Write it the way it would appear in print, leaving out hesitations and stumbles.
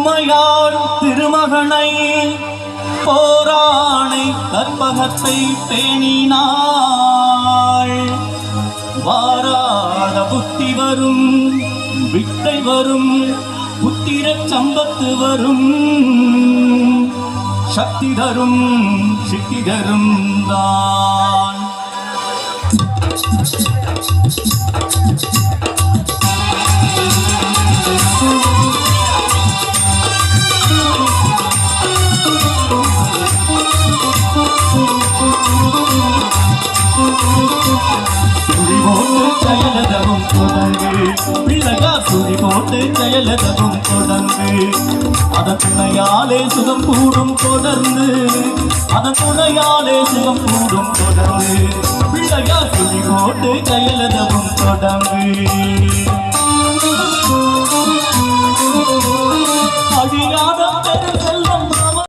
உமையாள் திருமகனை போராணை கற்பகத்தை பேணினாள். வாராத புத்தி வரும், விட்டை வரும், புத்திர சம்பத்து வரும், சக்தி தரும், சித்தி தரும் தான். சுழி போட்டு செயலதவும் தொடங்கு பிள்ளையா, சுழி போட்டு செயலதவும் தொடங்கு. அதன் துணையாலே சுகம் கூடும் தொடர்ந்து, அதன் துணையாலே சுகம் கூடும் தொடர்ந்து. பிள்ளையா, சுழி போட்டு செயலதவும் தொடங்கு. அழியாத